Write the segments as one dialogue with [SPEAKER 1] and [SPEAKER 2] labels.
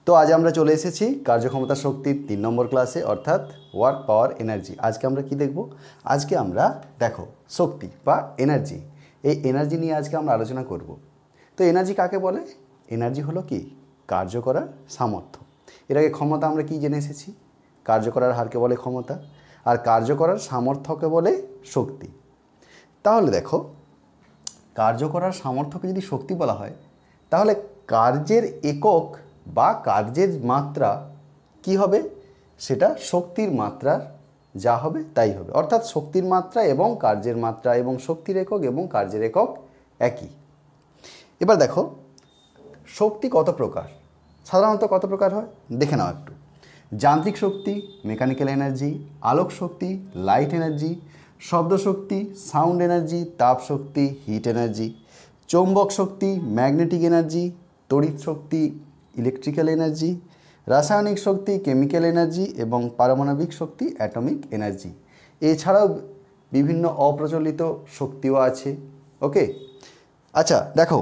[SPEAKER 1] তো আজ আমরা চলে এসেছি কার্যক্ষমতা শক্তির 3 নম্বর ক্লাসে, অর্থাৎ ওয়ার্ক পাওয়ার এনার্জি। আজকে আমরা কি দেখব? আজকে আমরা দেখো শক্তি বা এনার্জি, এই এনার্জি নিয়ে আজকে আমরা আলোচনা করব। তো এনার্জি কাকে বলে? এনার্জি হলো কি? কার্য করার সামর্থ্য। এর আগে ক্ষমতা আমরা কি জেনে এসেছি? কার্য করার হারকে বলে ক্ষমতা, আর কার্য করার সামর্থ্যকে বলে শক্তি। তাহলে দেখো, কার্য করার সামর্থ্যকে যদি শক্তি বলা হয়, তাহলে কার্যের একক বা কার্যের মাত্রা কি হবে? সেটা শক্তির মাত্রার যা হবে তাই হবে। অর্থাৎ শক্তির মাত্রা এবং কার্যের মাত্রা এবং শক্তির একক এবং কার্যের একক একই। এবার দেখো, শক্তি কত প্রকার, সাধারণত কত প্রকার হয় দেখে নাও একটু। যান্ত্রিক শক্তি, মেকানিক্যাল এনার্জি, আলোক শক্তি, লাইট এনার্জি, শব্দ শক্তি, সাউন্ড এনার্জি, তাপ শক্তি, হিট এনার্জি, চৌম্বক শক্তি, ম্যাগনেটিক এনার্জি, তড়িৎ শক্তি, ইলেকট্রিক্যাল এনার্জি, রাসায়নিক শক্তি, কেমিক্যাল এনার্জি এবং পারমাণবিক শক্তি, অ্যাটমিক এনার্জি। এছাড়াও বিভিন্ন অপ্রচলিত শক্তিও আছে। ওকে, আচ্ছা দেখো,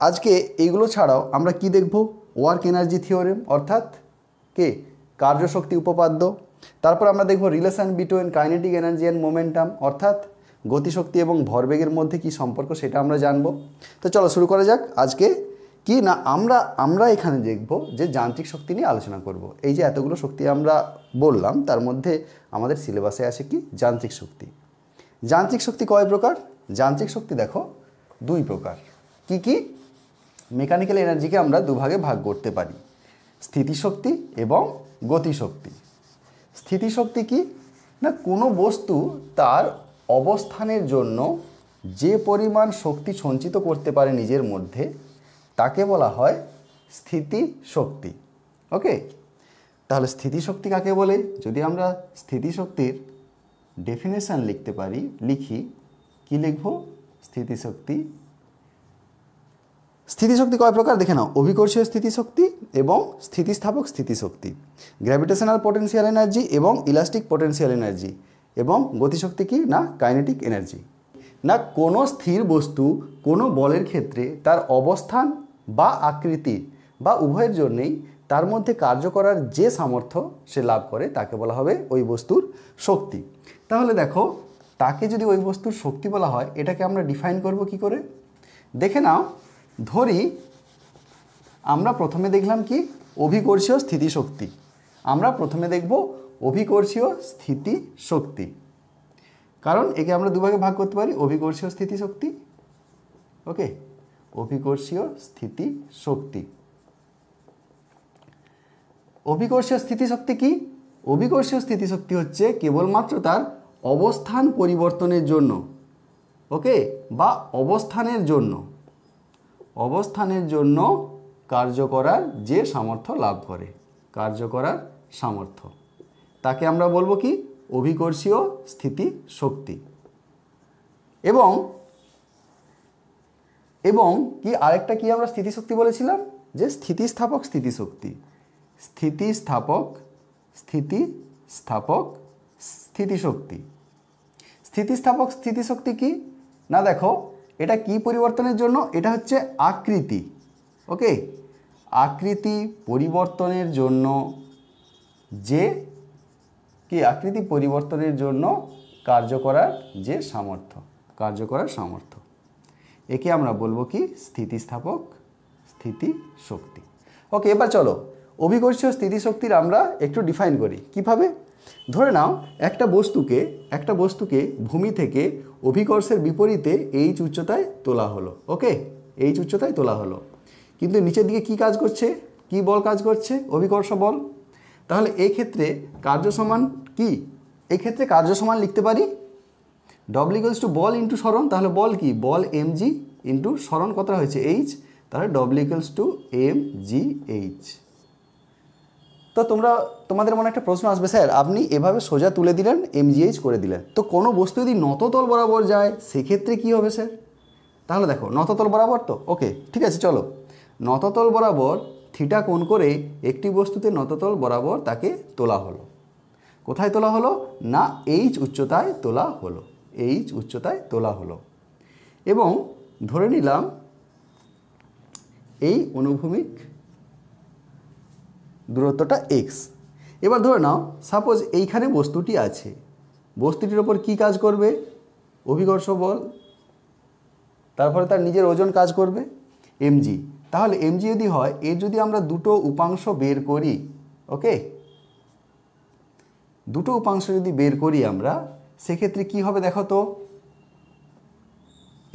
[SPEAKER 1] আজকে এইগুলো ছাড়াও আমরা কি দেখব? ওয়ার্ক এনার্জি থিওরেম, অর্থাৎ কে কার্যশক্তি উপপাদ্য। তারপর আমরা দেখব relation between kinetic energy and momentum, অর্থাৎ গতিশক্তি এবং ভরবেগের মধ্যে কি সম্পর্ক সেটা আমরা জানব। তো চলো শুরু করা যাক। আজকে কি না আমরা এখানে দেখব যে যান্ত্রিক শক্তি নিয়ে আলোচনা করব। এই যে এতগুলো শক্তি আমরা বললাম, তার মধ্যে আমাদের সিলেবাসে আছে কি? যান্ত্রিক শক্তি। যান্ত্রিক শক্তি কয় প্রকার? যান্ত্রিক শক্তি দেখো 2 প্রকার। কি কি? মেকানিক্যাল এনার্জিকে আমরা দুভাগে ভাগ করতে পারি, স্থিতিশক্তি এবং গতিশক্তি। স্থিতিশক্তি কি না, কোনো বস্তু তার অবস্থানের জন্য যে পরিমাণ শক্তি সঞ্চিত করতে পারে নিজের মধ্যে, তাকে বলা হয় স্থিতিশক্তি। ওকে, তাহলে স্থিতিশক্তি কাকে বলে? যদি আমরা স্থিতিশক্তির ডেফিনেশন লিখতে পারি, লিখি, কি লিখব? স্থিতিশক্তি। স্থিতিশক্তি কয় প্রকার দেখে নাও। অভিকর্ষীয় স্থিতিশক্তি এবং স্থিতিস্থাপক স্থিতিশক্তি, গ্র্যাভিটেশনাল পোটেনশিয়াল এনার্জি এবং ইলাস্টিক পোটেনশিয়াল এনার্জি, এবং গতিশক্তি কি না, কাইনেটিক এনার্জি। না কোনো স্থির বস্তু কোনো বলের ক্ষেত্রে তার অবস্থান বা আকৃতি বা উভয়ের জন্যেই তার মধ্যে কার্য করার যে সামর্থ্য সে লাভ করে, তাকে বলা হবে ওই বস্তুর শক্তি। তাহলে দেখো, তাকে যদি ওই বস্তুর শক্তি বলা হয়, এটাকে আমরা ডিফাইন করব কি করে? দেখে নাও, ধরি আমরা প্রথমে দেখলাম কি? অভিকর্ষীয় স্থিতিশক্তি। আমরা প্রথমে দেখব অভিকর্ষীয় স্থিতিশক্তি, কারণ একে আমরা দুভাগে ভাগ করতে পারি, অভিকর্ষীয় স্থিতিশক্তি। ওকে, অভিকর্ষীয় স্থিতিশক্তি। অভিকর্ষীয় স্থিতিশক্তি কি? অভিকর্ষীয় স্থিতিশক্তি হচ্ছে কেবলমাত্র তার অবস্থান পরিবর্তনের জন্য, ওকে, বা অবস্থানের জন্য কার্য করার যে সামর্থ্য লাভ করে, কার্য করার সামর্থ্য, তাকে আমরা বলবো কি? অভিকর্ষীয় স্থিতিশক্তি। এবং কি আরেকটা কি আমরা স্থিতিশক্তি বলেছিলাম? যে স্থিতিস্থাপক স্থিতিশক্তি। স্থিতিস্থাপক স্থিতিশক্তি। স্থিতিস্থাপক স্থিতিশক্তি কি না, দেখো এটা কি পরিবর্তনের জন্য? এটা হচ্ছে আকৃতি। ওকে, আকৃতি পরিবর্তনের জন্য যে কি? আকৃতি পরিবর্তনের জন্য কার্য করার যে সামর্থ্য, কার্য করার সামর্থ্য, একে আমরা বলবো কি? স্থিতিস্থাপক স্থিতিশক্তি। ওকে, এবার চলো অভিকর্ষীয় স্থিতিশক্তির আমরা একটু ডিফাইন করি। কিভাবে? ধরে নাও একটা বস্তুকে ভূমি থেকে অভিকর্ষের বিপরীতে এইচ উচ্চতায় তোলা হলো। ওকে, এইচ উচ্চতায় তোলা হলো, কিন্তু নিচের দিকে কি কাজ করছে? কি বল কাজ করছে? অভিকর্ষ বল। তাহলে এই ক্ষেত্রে কার্য সমান কি? এই ক্ষেত্রে কার্য সমান লিখতে পারি ডব্লিউ ইকুয়ালস টু বল ইন্টু সরণ। তাহলে বল কি? বল mg ইন্টু সরণ কতটা হয়েছে? এইচ। তাহলে ডব্লিউ ইকুয়ালস টু mgh। তো তোমাদের মনে একটা প্রশ্ন আসবে, স্যার আপনি এভাবে সোজা তুলে দিলেন, mgh করে দিলেন, তো কোনো বস্তু যদি নততল বরাবর যায় সেক্ষেত্রে কি হবে স্যার? তাহলে দেখো, নততল বরাবর তো, ওকে ঠিক আছে, চলো নততল বরাবর থিটা কোণ করে একটি বস্তুতে নততল বরাবর তাকে তোলা হলো। কোথায় তোলা হলো? না এইচ উচ্চতায় তোলা হলো, এইচ উচ্চতায় তোলা হলো। এবং ধরে নিলাম এই অনুভূমিক দূরত্বটা এক্স। এবার ধরে নাও সাপোজ এইখানে বস্তুটি আছে, বস্তুটির ওপর কি কাজ করবে? অভিকর্ষ বল, তারপরে তার নিজের ওজন কাজ করবে এমজি। তাহলে এমজি যদি হয়, এর যদি আমরা দুটো উপাংশ বের করি, ওকে, দুটো উপাংশ যদি বের করি আমরা, সেক্ষেত্রে কি হবে দেখো তো,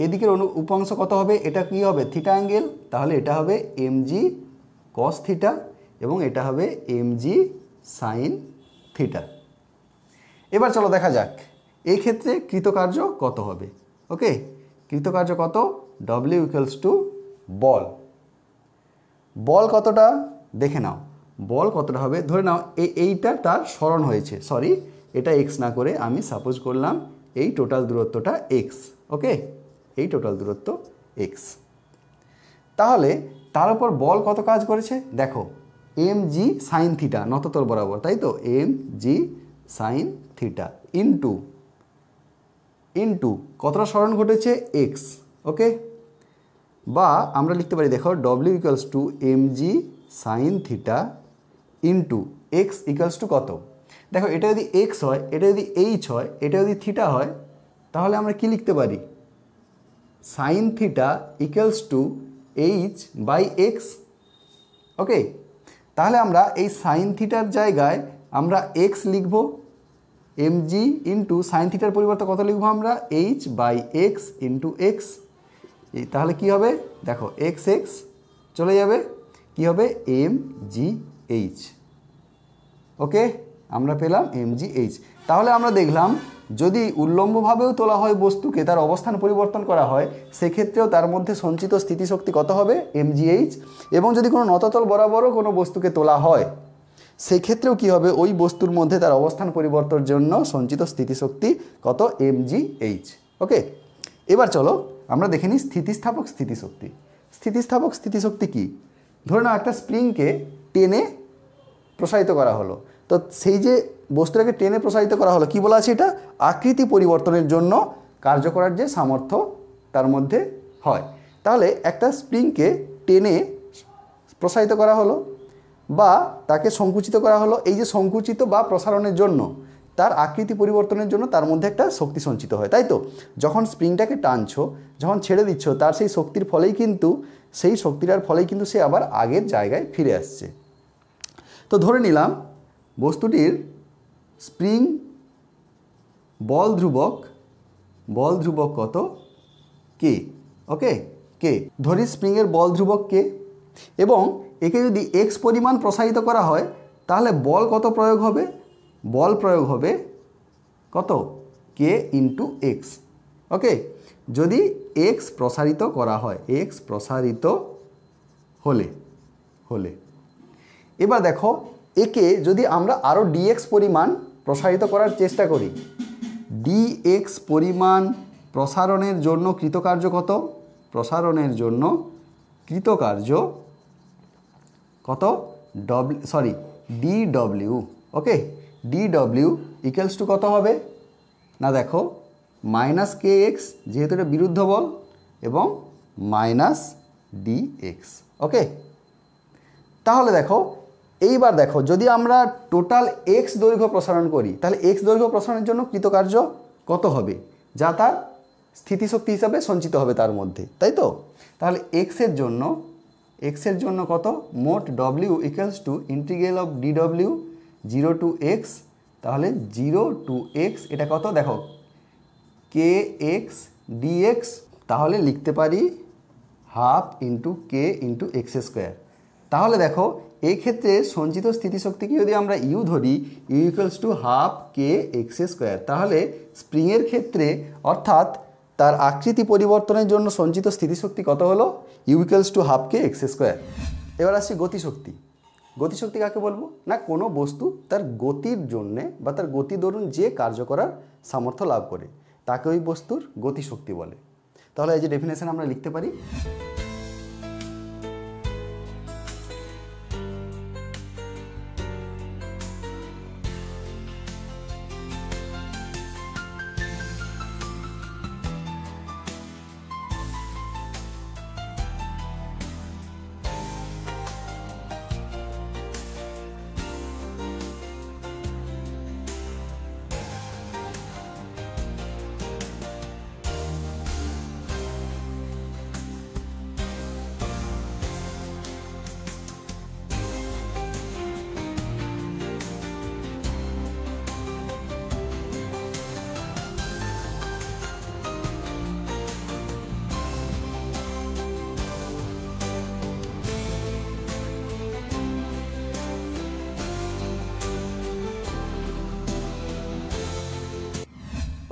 [SPEAKER 1] এদিকের উপাংশ কত হবে? এটা কি হবে? Theta angle. তাহলে এটা হবে এমজি কস থিটা এবং এটা হবে এমজি সাইন থিটা। এবার চলো দেখা যাক এই ক্ষেত্রে কৃতকার্য কত হবে। ওকে, কৃতকার্য কত? ডব্লিউ ইকুয়ালস টু বল। বল কতটা দেখে নাও, বল কতটা হবে? ধরে নাও এইটা তার সরণ হয়েছে, সরি এটা এক্স না করে আমি সাপোজ করলাম এই টোটাল দূরত্বটা এক্স। ওকে, এই টোটাল দূরত্ব এক্স। তাহলে তার উপর বল কত কাজ করেছে দেখো, এম জি সাইন থিটা নততল বরাবর, তাই তো, m g sine theta into কতটা সরণ ঘটেছে? এক্স। ওকে, বা আমরা লিখতে পারি দেখো W equals to m g sine theta into x equals to কত? দেখো এটা যদি এক্স হয়, এটা যদি এইচ হয়, এটা যদি থিটা হয়, তাহলে আমরা কি লিখতে পারি? Sine theta equals to H by X. Okay, তাহলে আমরা এই সাইন থিটার জায়গায় আমরা এক্স লিখব, এমজি ইন্টু সাইন থিটার পরিবর্তে কত লিখবো আমরা? H by x into x. তাহলে কি হবে দেখো, এক্স এক্স চলে যাবে, কি হবে? M G H. ওকে, আমরা পেলাম এম জি এইচ। তাহলে আমরা দেখলাম যদি উল্লম্বভাবেও তোলা হয় বস্তুকে, তার অবস্থান পরিবর্তন করা হয়, সেক্ষেত্রেও তার মধ্যে সঞ্চিত স্থিতিশক্তি কত হবে? এমজিএইচ। এবং যদি কোনো নততল বরাবরও কোনো বস্তুকে তোলা হয়, সেক্ষেত্রেও কি হবে? ওই বস্তুর মধ্যে তার অবস্থান পরিবর্তনের জন্য সঞ্চিত স্থিতিশক্তি কত? এমজিএইচ। ওকে, এবার চলো আমরা দেখে নিই স্থিতিস্থাপক স্থিতিশক্তি। স্থিতিস্থাপক স্থিতিশক্তি কি? ধরে নাও একটা স্প্রিংকে টেনে প্রসারিত করা হলো, তো সেই যে বস্তুটাকে টেনে প্রসারিত করা হলো, কি বলা আছে? এটা আকৃতি পরিবর্তনের জন্য কার্য করার যে সামর্থ্য তার মধ্যে হয়। তাহলে একটা স্প্রিংকে টেনে প্রসারিত করা হলো বা তাকে সংকুচিত করা হলো, এই যে সংকুচিত বা প্রসারণের জন্য তার আকৃতি পরিবর্তনের জন্য তার মধ্যে একটা শক্তি সঞ্চিত হয়, তাই তো? যখন স্প্রিংটাকে টানছো, যখন ছেড়ে দিচ্ছ, তার সেই শক্তির ফলেই কিন্তু, সেই শক্তিটার ফলেই কিন্তু সে আবার আগের জায়গায় ফিরে আসছে। তো ধরে নিলাম বস্তুটির স্প্রিং বল ধ্রুবক কত? কে। ওকে, কে, ধরি স্প্রিংয়ের বল ধ্রুবক কে, এবং একে যদি এক্স পরিমাণ প্রসারিত করা হয়, তাহলে বল কত প্রয়োগ হবে? বল প্রয়োগ হবে কত? কে ইন্টু এক্স। ওকে, যদি এক্স প্রসারিত করা হয়, এক্স প্রসারিত হলে এবার দেখো একে যদি আমরা আরও ডিএক্স পরিমাণ প্রসারিত করার চেষ্টা করি, ডিএক্স পরিমাণ প্রসারণের জন্য কৃতকার্য কত? প্রসারণের জন্য কৃতকার্য কত? DW. Okay, DW equals to কত হবে না দেখো, মাইনাস কে এক্স, যেহেতু এটা বিরুদ্ধ বল, এবং মাইনাস ডিএক্স। ওকে, তাহলে দেখো এইবার দেখো যদি আমরা টোটাল এক্স দৈর্ঘ্য প্রসারণ করি, তাহলে এক্স দৈর্ঘ্য প্রসারণের জন্য কৃতকার্য কত হবে, যা তার স্থিতিশক্তি হিসাবে সঞ্চিত হবে তার মধ্যে, তাই তো? তাহলে এক্সের জন্য কত? মোট W equals to integral of ডিডব্লিউ 0 টু এক্স। তাহলে 0 টু এক্স এটা কত দেখো, কে এক্স ডিএক্স। তাহলে লিখতে পারি half into k into x square. তাহলে দেখো এই ক্ষেত্রে সঞ্চিত স্থিতিশক্তিকে যদি আমরা ইউ ধরি, U equals to half k x square. তাহলে স্প্রিংয়ের ক্ষেত্রে অর্থাৎ তার আকৃতি পরিবর্তনের জন্য সঞ্চিত স্থিতিশক্তি কত হলো? U equals to half k x square. এবার আসছি গতিশক্তি। গতিশক্তি কাকে বলবো না, কোনো বস্তু তার গতির জন্যে বা তার গতি দরুন যে কার্য করার সামর্থ্য লাভ করে, তাকে ওই বস্তুর গতিশক্তি বলে। তাহলে এই যে ডেফিনেশন আমরা লিখতে পারি,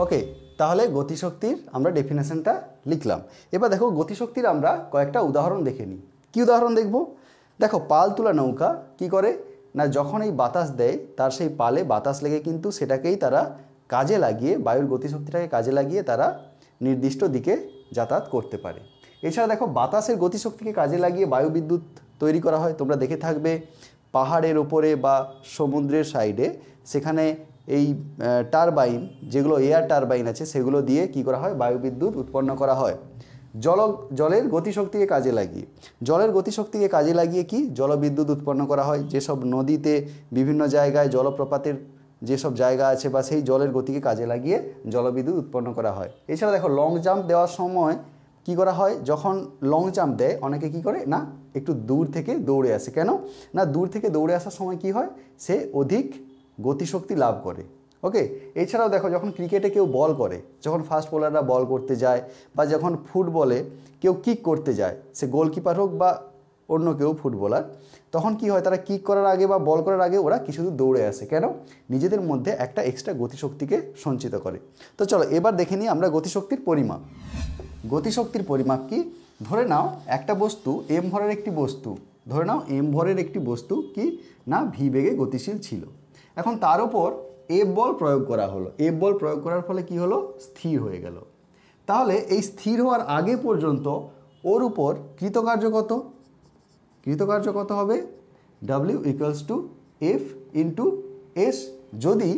[SPEAKER 1] ওকে, তাহলে গতিশক্তির আমরা ডেফিনেশনটা লিখলাম। এবার দেখো গতিশক্তির আমরা কয়েকটা উদাহরণ দেখে নিই। কী উদাহরণ দেখব? দেখো পাল তোলা নৌকা কি করে না, যখন এই বাতাস দেয় তার সেই পালে বাতাস লেগে কিন্তু সেটাকেই তারা কাজে লাগিয়ে, বায়ুর গতিশক্তিটাকে কাজে লাগিয়ে তারা নির্দিষ্ট দিকে যাতায়াত করতে পারে। এছাড়া দেখো বাতাসের গতিশক্তিকে কাজে লাগিয়ে বায়ু বিদ্যুৎ তৈরি করা হয়। তোমরা দেখে থাকবে পাহাড়ের ওপরে বা সমুদ্রের সাইডে সেখানে এই টারবাইন, যেগুলো এয়ার টারবাইন আছে, সেগুলো দিয়ে কি করা হয়, বায়ু বিদ্যুৎ উৎপন্ন করা হয় জলের গতিশক্তিকে কাজে লাগিয়ে। জলের গতিশক্তিকে কাজে লাগিয়ে কি জলবিদ্যুৎ উৎপন্ন করা হয়। যেসব নদীতে বিভিন্ন জায়গায় জলপ্রপাতের যেসব জায়গা আছে বা সেই জলের গতিকে কাজে লাগিয়ে জলবিদ্যুৎ উৎপন্ন করা হয়। এছাড়া দেখো লং জাম্প দেওয়ার সময় কি করা হয়, যখন লং জাম্প দেয় অনেকে কি করে না একটু দূর থেকে দৌড়ে আসে। কেন না, দূর থেকে দৌড়ে আসার সময় কি হয়, সে অধিক গতিশক্তি লাভ করে। ওকে, এছাড়াও দেখো যখন ক্রিকেটে কেউ বল করে, যখন ফাস্ট বোলাররা বল করতে যায় বা যখন ফুটবলে কেউ কিক করতে যায়, সে গোলকিপার হোক বা অন্য কেউ ফুটবলার, তখন কি হয়, তারা কিক করার আগে বা বল করার আগে ওরা কিছু দূর দৌড়ে আসে। কেন? নিজেদের মধ্যে একটা এক্সট্রা গতিশক্তিকে সঞ্চিত করে। তো চলো এবার দেখে নিই আমরা গতিশক্তির পরিমাপ। গতিশক্তির পরিমাপ কি? ধরে নাও একটা বস্তু এম ভরের একটি বস্তু, ধরে নাও এম ভরের একটি বস্তু কি না ভি বেগে গতিশীল ছিল। এখন তার উপর এফ বল প্রয়োগ করা হলো। এফ বল প্রয়োগ করার ফলে কি হলো, স্থির হয়ে গেল। তাহলে এই স্থির হওয়ার আগে পর্যন্ত ওর উপর কৃতকার্য কত? কৃতকার্য কত হবে? W equals to F into S. যদি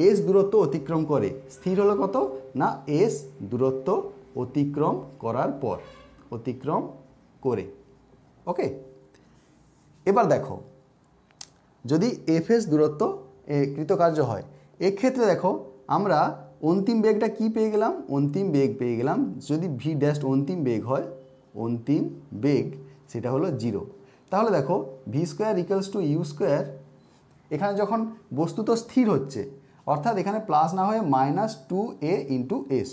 [SPEAKER 1] এস দূরত্ব অতিক্রম করে, স্থির হলো কত না এস দূরত্ব অতিক্রম করার পর, অতিক্রম করে। ওকে, এবার দেখো যদি এফএস দূরত্ব কৃতকার্য হয়, এক্ষেত্রে দেখো আমরা অন্তিম বেগটা কি পেয়ে গেলাম, অন্তিম বেগ পেয়ে গেলাম। যদি ভি ড্যাশ অন্তিম বেগ হয়, অন্তিম বেগ সেটা হলো 0। তাহলে দেখো v square equals to u square, এখানে যখন বস্তু তো স্থির হচ্ছে, অর্থাৎ এখানে প্লাস না হয়ে -2a ইন্টু এস।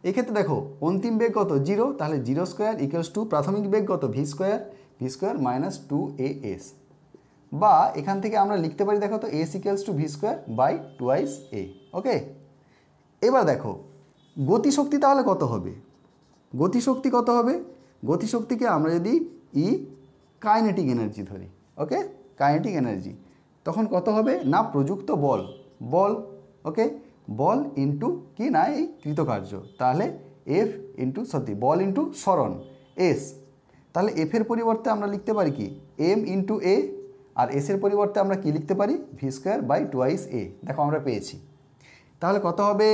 [SPEAKER 1] এক্ষেত্রে দেখো অন্তিম বেগ কত 0, তাহলে 0 স্কোয়ার ইকুয়ালস টু প্রাথমিক বেগ কত V square, V square -2as। বা এখান থেকে আমরা লিখতে পারি দেখো তো s equals to v square by 2a। Okay, এবার দেখো গতিশক্তি তাহলে কত হবে? গতিশক্তি কত হবে? গতিশক্তিকে আমরা যদি কাইনেটিক এনার্জি ধরি, ওকে, কাইনেটিক এনার্জি, তখন কত হবে না প্রযুক্ত বল, বল, ওকে, বল ইন্টু কি না এই কৃতকার্য, তাহলে এফ ইন্টু বল ইন্টু সরণ এস। তাহলে এফের পরিবর্তে আমরা লিখতে পারি কি এম ইন্টু এ, আর এসের পরিবর্তে আমরা কি লিখতে পারি ভি স্কোয়ার বাই 2a। দেখো আমরা পেয়েছি। তাহলে কত হবে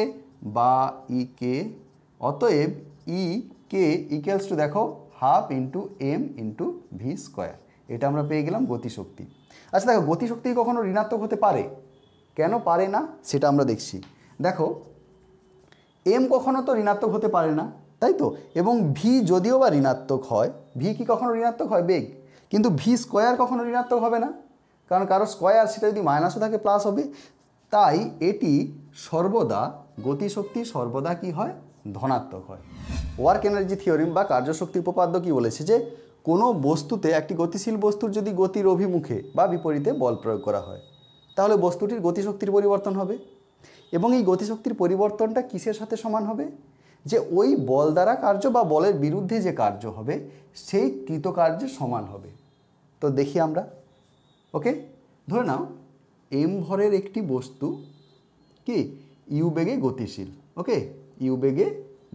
[SPEAKER 1] বা ই কে, অতএব ই কে ইকুয়ালস টু দেখো half into M into V square. এটা আমরা পেয়ে গেলাম গতিশক্তি। আচ্ছা দেখো গতিশক্তি কখনো ঋণাত্মক হতে পারে, কেন পারে না সেটা আমরা দেখছি। দেখো এম কখনো তো ঋণাত্মক হতে পারে না, তাই তো, এবং ভি যদিও বা ঋণাত্মক হয়, ভি কি কখনো ঋণাত্মক হয় বেগ, কিন্তু ভি স্কোয়ার কখনো ঋণাত্মক হবে না, কারণ কারো স্কোয়ার সেটা যদি মাইনাসও থাকে প্লাস হবে। তাই এটি সর্বদা, গতিশক্তি সর্বদা কি হয় ধনাত্মক হয়। ওয়ার্ক এনার্জি থিওরিম বা কার্যশক্তি উপপাদ্য কি বলেছে যে কোনো বস্তুতে, একটি গতিশীল বস্তুর যদি গতির অভিমুখে বা বিপরীতে বল প্রয়োগ করা হয়, তাহলে বস্তুটির গতিশক্তির পরিবর্তন হবে। এবং এই গতিশক্তির পরিবর্তনটা কিসের সাথে সমান হবে? যে ওই বল দ্বারা কার্য বা বলের বিরুদ্ধে যে কার্য হবে সেই কৃতকার্যের সমান হবে। তো দেখি আমরা, ওকে, ধরে নাও এম ভরের একটি বস্তু কি ইউ বেগে গতিশীল, ওকে, ইউ বেগে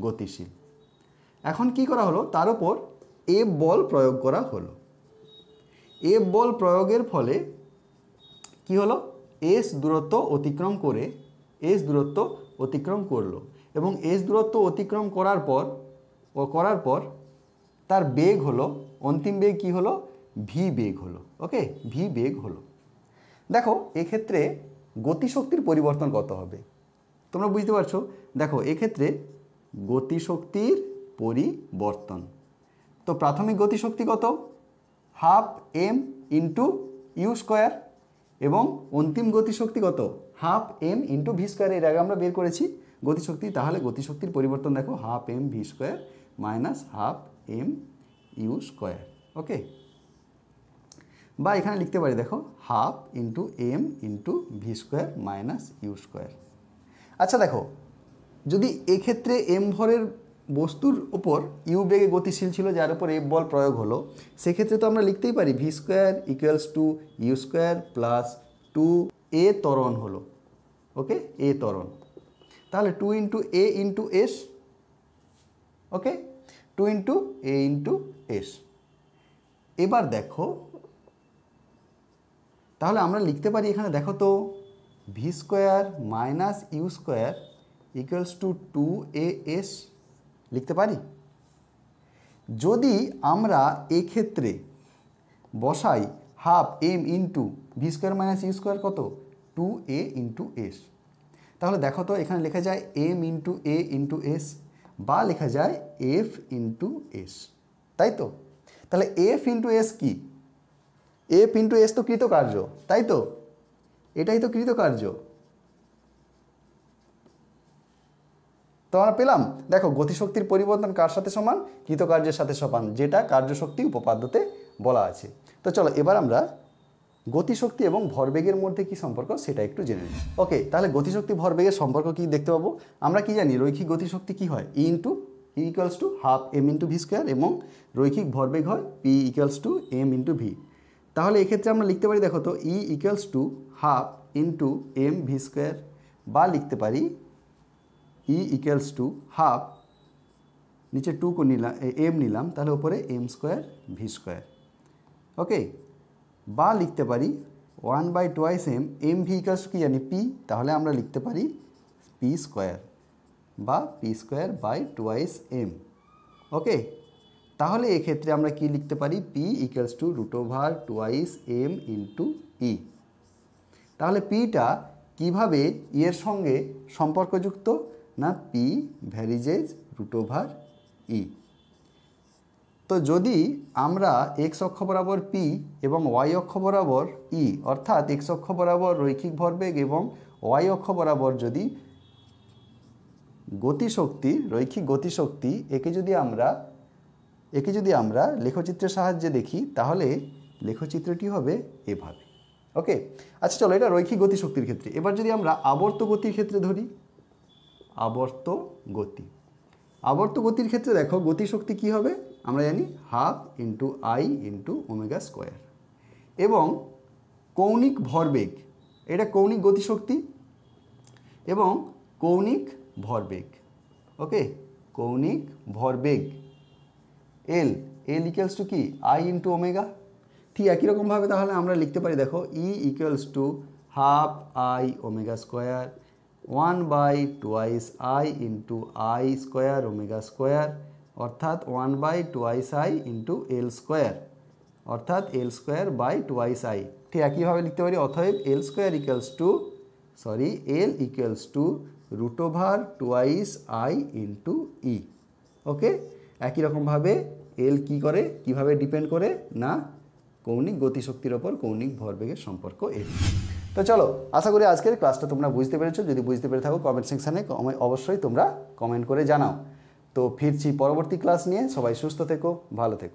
[SPEAKER 1] গতিশীল। এখন কি করা হলো, তার উপর এফ বল প্রয়োগ করা হলো। এফ বল প্রয়োগের ফলে কি হলো, এস দূরত্ব অতিক্রম করে, এস দূরত্ব অতিক্রম করলো, এবং এস দূরত্ব অতিক্রম করার পর তার বেগ হলো, অন্তিম বেগ কি হলো ভি বেগ হলো, ওকে, ভি বেগ হলো। দেখো এক্ষেত্রে গতিশক্তির পরিবর্তন কত হবে তোমরা বুঝতে পারছো। দেখো এক্ষেত্রে গতিশক্তির পরিবর্তন, তো প্রাথমিক গতিশক্তি কত half m into u square, এবং অন্তিম গতিশক্তি কত half m into V square. এর আগে আমরা বের করেছি গতিশক্তি। তাহলে গতিশক্তির পরিবর্তন দেখো half M V square minus half M U square, okay, বা এখানে লিখতে পারি দেখো half into M into V square minus you square. আচ্ছা দেখো যদি এক্ষেত্রে এম ভরের বস্তুর ওপর ইউ বেগে গতিশীল ছিল, যার উপর এফ বল প্রয়োগ হলো, সেক্ষেত্রে তো আমরা লিখতেই পারি v square equals to u square plus 2a ত্বরণ হলো। ওকে, এ ত্বরণ, তাহলে 2 into a into s. Okay, 2 into a into s. এবার দেখো, তাহলে আমরা লিখতে পারি এখানে, দেখো তো, v square minus you square equals to 2as লিখতে পারি। যদি আমরা এক্ষেত্রে বসাই half m into V square minus you square কত, 2a ইন্টু এস, তাহলে দেখো তো এখানে লেখা যায় M into a into S, বা লেখা যায় এফ ইন্টু এস, তাই তো? তাহলে এফ ইন্টু এস কি? এফ ইন্টু এস তো কৃতকার্য, তাই তো? এটাই তো কৃতকার্য। তো আমরা পেলাম, দেখো গতিশক্তির পরিবর্তন কার সাথে সমান? কৃতকার্যের সাথে সমান, যেটা কার্যশক্তি উপপাদ্যতে বলা আছে। তো চলো এবার আমরা গতিশক্তি এবং ভরবেগের মধ্যে কি সম্পর্ক সেটা একটু জেনে নিই। ওকে, তাহলে গতিশক্তি ভরবেগের সম্পর্ক কি দেখতে পাবো? আমরা কি জানি, রৈখিক গতিশক্তি কি হয়? E equals to half m into V square, এবং রৈখিক ভরবেগ হয় p equals to m into v. তাহলে এক্ষেত্রে আমরা লিখতে পারি, দেখো তো, E equals to half into m V square, বা লিখতে পারি ই ইকুয়ালস টু হাফ, নিচে 2 को নিলাম, এম নিলাম, তাহলে উপরে M square V square. Okay, বা লিখতে পারি 1/2 এম ভি ইকুয়ালস কি জানি, পি, তাহলে আমরা লিখতে পারি পি স্কোয়ার, বা P square by 2 M. Okay, তাহলে এক্ষেত্রে আমরা কি লিখতে পারি, P equals to √2 M into E. তাহলে পিটা কিভাবে এর সঙ্গে সম্পর্কযুক্ত না, পি ভ্যারিজেজ √ই। তো যদি আমরা এক্স অক্ষ বরাবর পি এবং ওয়াই অক্ষ বরাবর ই, অর্থাৎ এক্স অক্ষ বরাবর রৈখিক ভরবেগ এবং ওয়াই অক্ষ বরাবর যদি গতিশক্তি, রৈখিক গতিশক্তি, একে যদি আমরা লেখচিত্রের সাহায্যে দেখি, তাহলে লেখচিত্রটি হবে এভাবে। ওকে, আচ্ছা চলো, এটা রৈখিক গতিশক্তির ক্ষেত্রে। এবার যদি আমরা আবর্ত গতির ক্ষেত্রে ধরি, আবর্ত গতির ক্ষেত্রে দেখো গতিশক্তি কি হবে? আমরা জানি half into I into omega square. এবং কৌণিক ভরবেগ, এটা কৌণিক গতিশক্তি এবং কৌণিক ভরবেগ। ওকে, কৌণিক ভরবেগ এল ইকুয়ালস টু কি, আই ইন্টু ওমেগা। ঠিক একই রকমভাবে তাহলে আমরা লিখতে পারি, দেখো, ই equals to half I omega square 1/2 I into I square omega square, অর্থাৎ 1/2 আই ইন্টু এল স্কোয়ার, অর্থাৎ এল স্কোয়ার বাই 2 আই। ঠিক একইভাবে লিখতে পারি, অতএব এল ইকুয়ালস টু √2 আই ইন্টু ই। ওকে, একই রকমভাবে এল কিভাবে ডিপেন্ড করে না, কৌণিক গতিশক্তির ওপর কৌণিক ভরবেগের সম্পর্ক এল। তো চলো, আশা করি আজকের ক্লাসটা তোমরা বুঝতে পেরেছো। যদি বুঝতে পেরে থাকো কমেন্ট সেকশানে অবশ্যই তোমরা কমেন্ট করে জানাও। তো ফিরছি পরবর্তী ক্লাস নিয়ে। সবাই সুস্থ থেকো, ভালো থেকো।